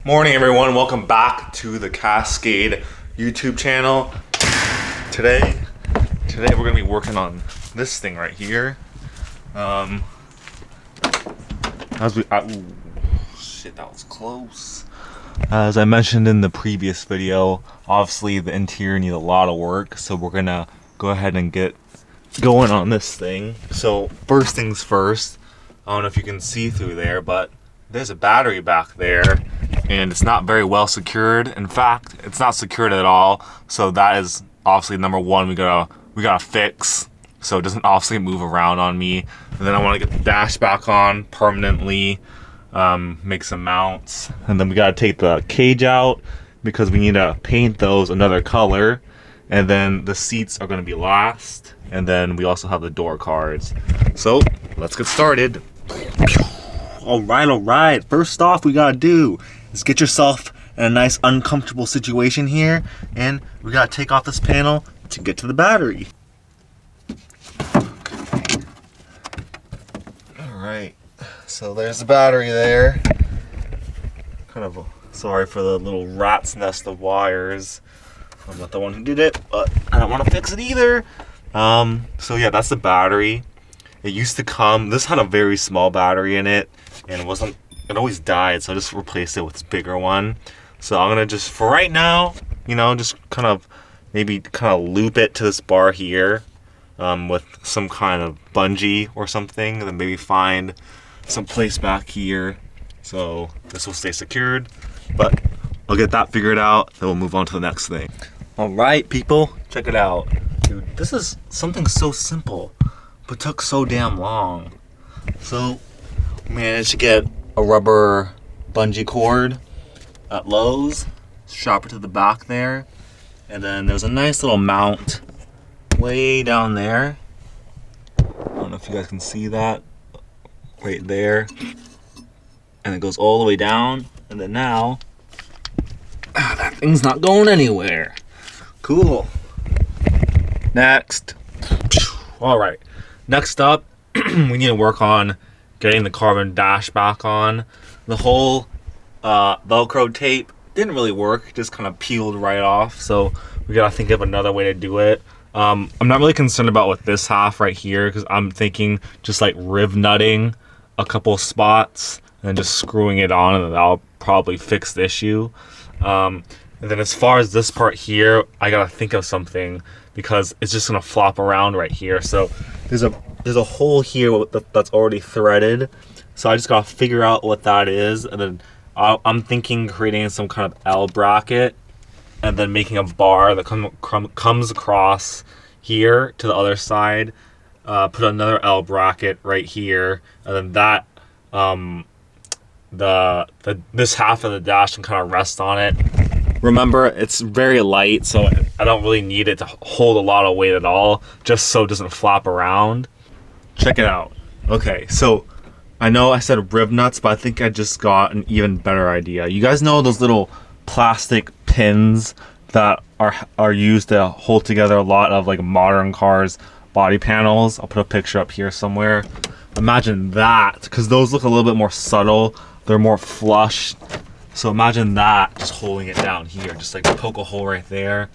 Morning everyone, welcome back to the Cascade YouTube channel. Today we're gonna be working on this thing right here. Ooh, shit, that was close. As I mentioned in the previous video, obviously the interior needs a lot of work, so we're gonna go ahead and get going on this thing. So first things first, I don't know if you can see through there, but there's a battery back there and it's not very well secured. In fact, it's not secured at all. So that is obviously number one we gotta fix, so it doesn't obviously move around on me. And then I want to get the dash back on permanently, make some mounts, and then we gotta take the cage out because we need to paint those another color. And then the seats are gonna be last, and then we also have the door cards. So let's get started. All right. First off, we gotta do is get yourself in a nice uncomfortable situation here, and we gotta take off this panel to get to the battery. Okay. All right, so there's the battery there. Kind of sorry for the little rat's nest of wires. I'm not the one who did it, but I don't want to fix it either. So yeah, that's the battery. It used to come, this had a very small battery in it, and it always died, so I just replaced it with this bigger one. So I'm gonna just, for right now, just kind of loop it to this bar here, with some kind of bungee or something, and then maybe find some place back here so this will stay secured. But I'll get that figured out, then we'll move on to the next thing. All right, people, check it out. Dude, this is something so simple, but took so damn long. So managed to get a rubber bungee cord at Lowe's, strap it to the back there, and then there's a nice little mount way down there. I don't know if you guys can see that right there, and it goes all the way down, and then now that thing's not going anywhere. Cool. Next. All right, next up we need to work on getting the carbon dash back on. The whole Velcro tape didn't really work, just kind of peeled right off, so we gotta think of another way to do it. I'm not really concerned about with this half right here, because I'm thinking just like riv nutting a couple spots and just screwing it on, and then that'll probably fix the issue. And then as far as this part here, I gotta think of something, because it's just gonna flop around right here. So there's a hole here that's already threaded, so I just gotta figure out what that is, and then I'm thinking creating some kind of L bracket, and then making a bar that comes across here to the other side, put another L bracket right here, and then that this half of the dash can kind of rest on it. Remember, it's very light, so I don't really need it to hold a lot of weight at all, just so it doesn't flop around. Check it out. Okay, so I know I said rib nuts, but I think I just got an even better idea. You guys know those little plastic pins that are used to hold together a lot of like modern cars body panels? I'll put a picture up here somewhere. Imagine that, because those look a little bit more subtle. They're more flush. So imagine that, just holding it down here, just like poke a hole right there,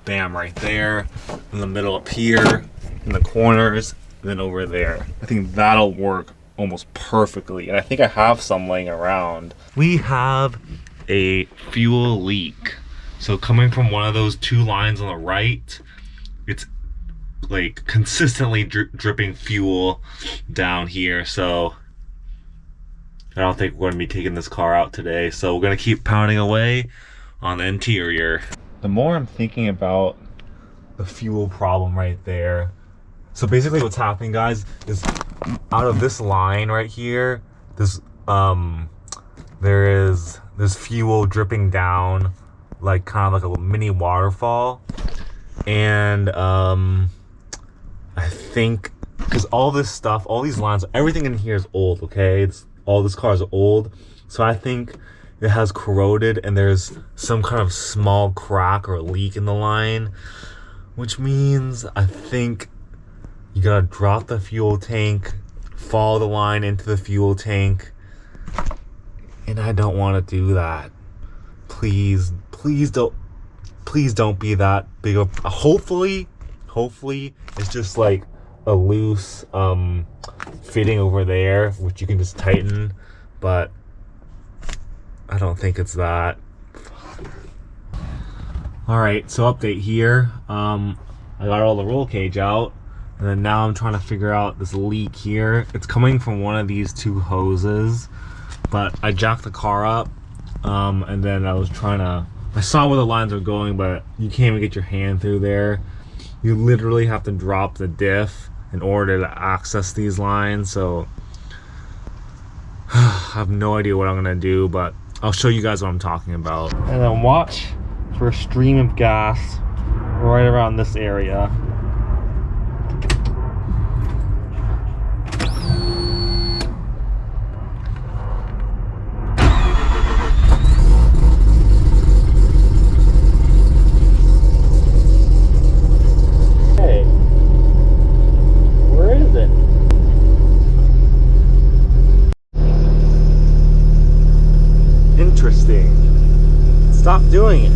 bam, right there, in the middle up here, in the corners, and then over there. I think that'll work almost perfectly, and I think I have some laying around. We have a fuel leak. So coming from one of those two lines on the right, it's like consistently dripping fuel down here. So I don't think we're gonna be taking this car out today, so we're gonna keep pounding away on the interior. The more I'm thinking about the fuel problem right there, so basically what's happening, guys, is out of this line right here, there's fuel dripping down, like kind of like a mini waterfall. And I think because all this stuff, all these lines, everything in here is old, okay? All this car is old, so I think it has corroded and there's some kind of small crack or leak in the line, which means I think you gotta drop the fuel tank, follow the line into the fuel tank, And I don't want to do that. Please don't be that big of, hopefully it's just like a loose fitting over there, which you can just tighten, but I don't think it's that. All right, so update here. I got all the roll cage out, and then now I'm trying to figure out this leak here. It's coming from one of these two hoses, but I jacked the car up, and then I saw where the lines are going, but you can't even get your hand through there. You literally have to drop the diff in order to access these lines, so I have no idea what I'm gonna do, but I'll show you guys what I'm talking about. And then watch for a stream of gas right around this area. Hey, where is it? Interesting. Stop doing it.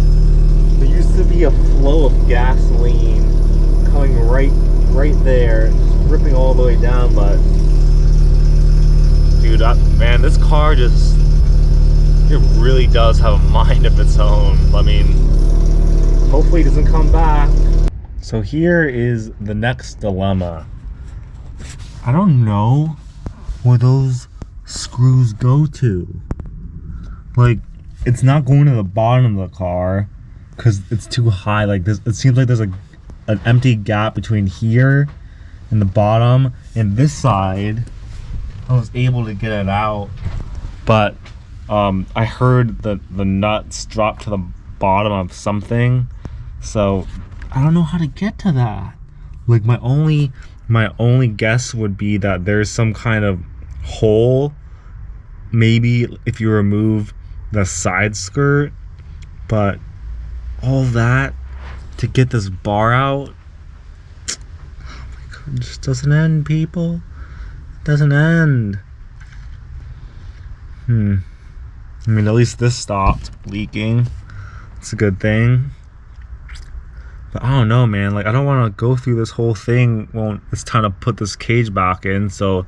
There used to be a flow of gasoline coming right there, just ripping all the way down, but dude, man, this car it really does have a mind of its own. I mean, hopefully it doesn't come back. So here is the next dilemma. I don't know where those screws go to. Like, it's not going to the bottom of the car because it's too high. Like this, it seems like there's an empty gap between here and the bottom. And this side, I was able to get it out, but I heard the nuts drop to the bottom of something, so I don't know how to get to that. Like my only guess would be that there's some kind of hole, maybe if you remove the side skirt, but all that to get this bar out, oh my god, it just doesn't end, people. It doesn't end. I mean, at least this stopped leaking. It's a good thing. But I don't know, man. Like, I don't want to go through this whole thing when it's time to put this cage back in. So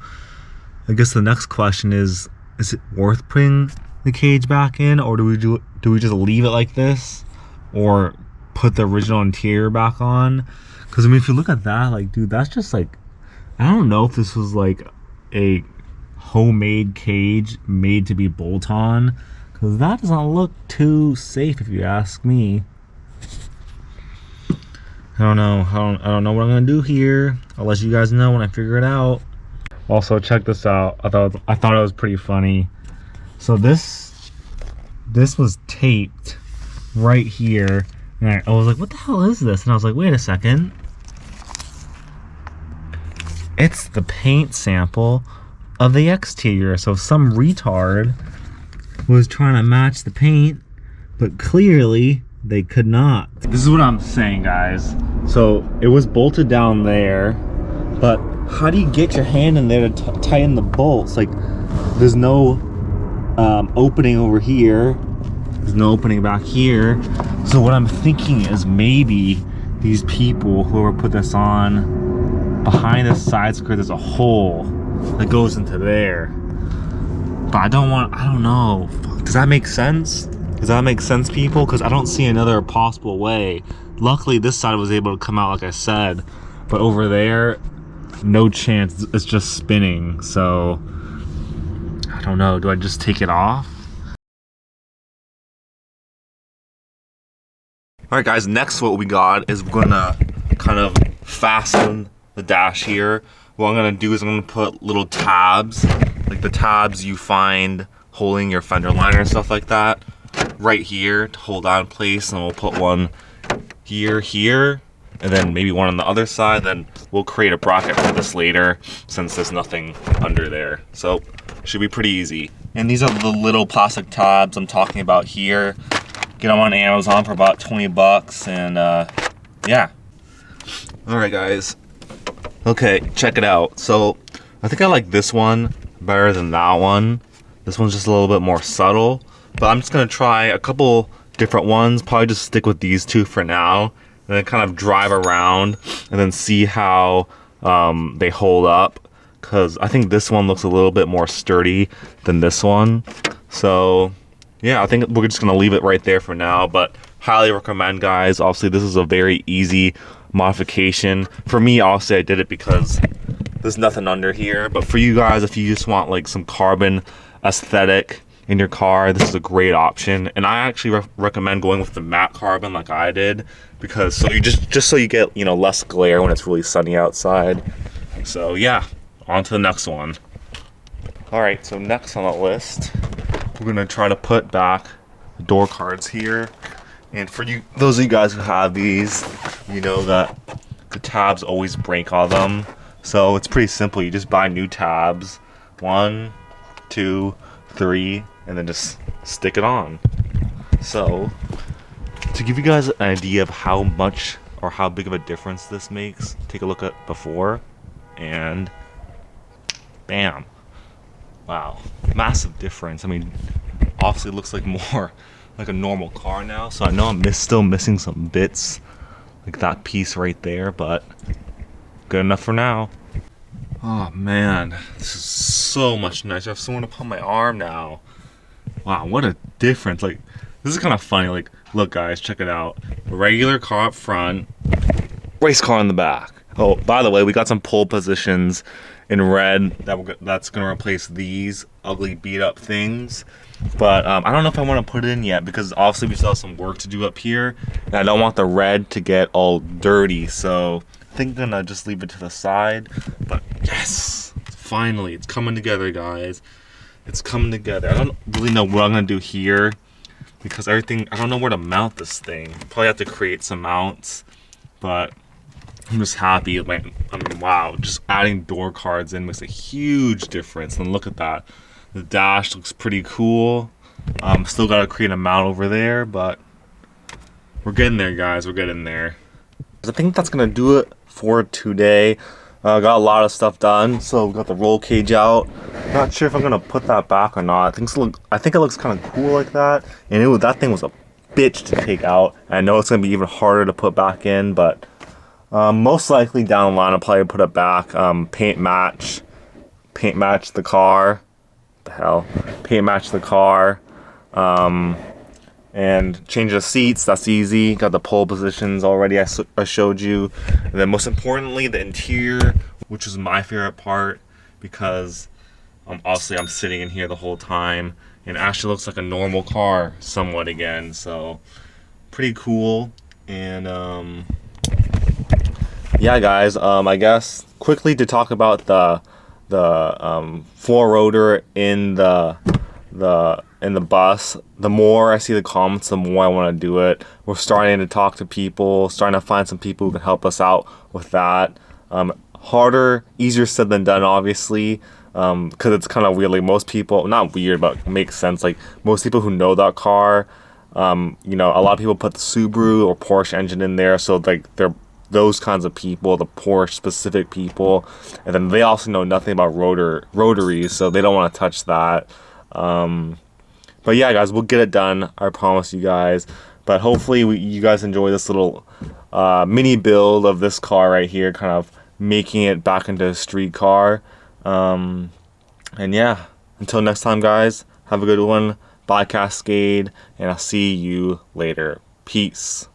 I guess the next question is it worth putting the cage back in, or do we just leave it like this, or put the original interior back on? Because I mean, if you look at that, like, dude, that's just like, I don't know if this was like a homemade cage made to be bolt on, because that doesn't look too safe if you ask me. I don't know what I'm gonna do here. I'll let you guys know when I figure it out. Also, check this out. I thought it was pretty funny. So this was taped right here, and I was like, what the hell is this? And I was like, wait a second, it's the paint sample of the exterior. So some retard was trying to match the paint, but clearly they could not. This is what I'm saying, guys. So it was bolted down there, but how do you get your hand in there to tighten the bolts? Like, there's no opening over here, there's no opening back here. So what I'm thinking is maybe these people, whoever put this on, behind the side skirt there's a hole that goes into there. But I don't know. Does that make sense? Does that make sense, people? Because I don't see another possible way. Luckily this side was able to come out like I said, but over there, no chance. It's just spinning. So I don't know. Do I just take it off? Alright guys, next what we got is we're gonna kind of fasten the dash here. What I'm gonna do is I'm gonna put little tabs, like the tabs you find holding your fender liner and stuff like that, right here to hold on in place, and we'll put one here, and then maybe one on the other side. Then we'll create a bracket for this later since there's nothing under there. So should be pretty easy. And these are the little plastic tabs I'm talking about here. Get them on Amazon for about 20 bucks, and yeah. All right guys, okay, check it out. So I think I like this one better than that one. This one's just a little bit more subtle, but I'm just gonna try a couple different ones. Probably just stick with these two for now, and then kind of drive around and then see how they hold up, because I think this one looks a little bit more sturdy than this one. So yeah, I think we're just gonna leave it right there for now, but highly recommend, guys. Obviously this is a very easy modification. For me, obviously I did it because there's nothing under here, but for you guys, if you just want like some carbon aesthetic in your car, this is a great option. And I actually recommend going with the matte carbon like I did, because so you just so you get, you know, less glare when it's really sunny outside. So yeah, on to the next one. All right, so next on the list, we're gonna try to put back the door cards here. And for you, those of you guys who have these, you know that the tabs always break on them. So it's pretty simple. You just buy new tabs, 1, 2, 3, and then just stick it on. So to give you guys an idea of how much or how big of a difference this makes, take a look at before and bam. Wow, massive difference. I mean, obviously it looks like more like a normal car now, so I know I'm still missing some bits, like that piece right there, but good enough for now. Oh man, this is so much nicer. I have someone to put on my arm now. Wow, what a difference. Like, this is kind of funny. Like, look guys, check it out. A regular car up front, race car in the back. Oh, by the way, we got some pole positions in red that's gonna replace these ugly beat up things. But I don't know if I want to put it in yet, because obviously we still have some work to do up here, and I don't want the red to get all dirty, so I think I'm gonna just leave it to the side. But yes, finally, it's coming together, guys. It's coming together. I don't really know what I'm gonna do here, because everything, I don't know where to mount this thing. Probably have to create some mounts, but I'm just happy. I mean, wow, just adding door cards in makes a huge difference. And look at that. The dash looks pretty cool. Still gotta create a mount over there, but we're getting there, guys. We're getting there. I think that's gonna do it for today. Got a lot of stuff done. So we got the roll cage out. Not sure if I'm gonna put that back or not. I think it looks kind of cool like that. And that thing was a bitch to take out. And I know it's gonna be even harder to put back in, but most likely down the line I'll probably put it back. Paint match the car. What the hell? Paint match the car. And change the seats. That's easy. Got the pole positions already. I showed you. And then most importantly, the interior, which is my favorite part, because obviously I'm sitting in here the whole time, and it actually looks like a normal car somewhat again. So pretty cool. And yeah, guys. I guess quickly to talk about the four rotor in the bus. The more I see the comments, the more I want to do it. We're starting to talk to people, starting to find some people who can help us out with that. Harder, easier said than done, obviously, because it's kind of weird. Like most people, not weird, but makes sense. Like most people who know that car, you know, a lot of people put the Subaru or Porsche engine in there, so like they're those kinds of people, the Porsche specific people, and then they also know nothing about rotaries, so they don't want to touch that. But yeah, guys, we'll get it done. I promise you guys. But hopefully you guys enjoy this little mini build of this car right here, kind of making it back into a street car. And yeah, until next time, guys, have a good one. Bye, Cascade, and I'll see you later. Peace.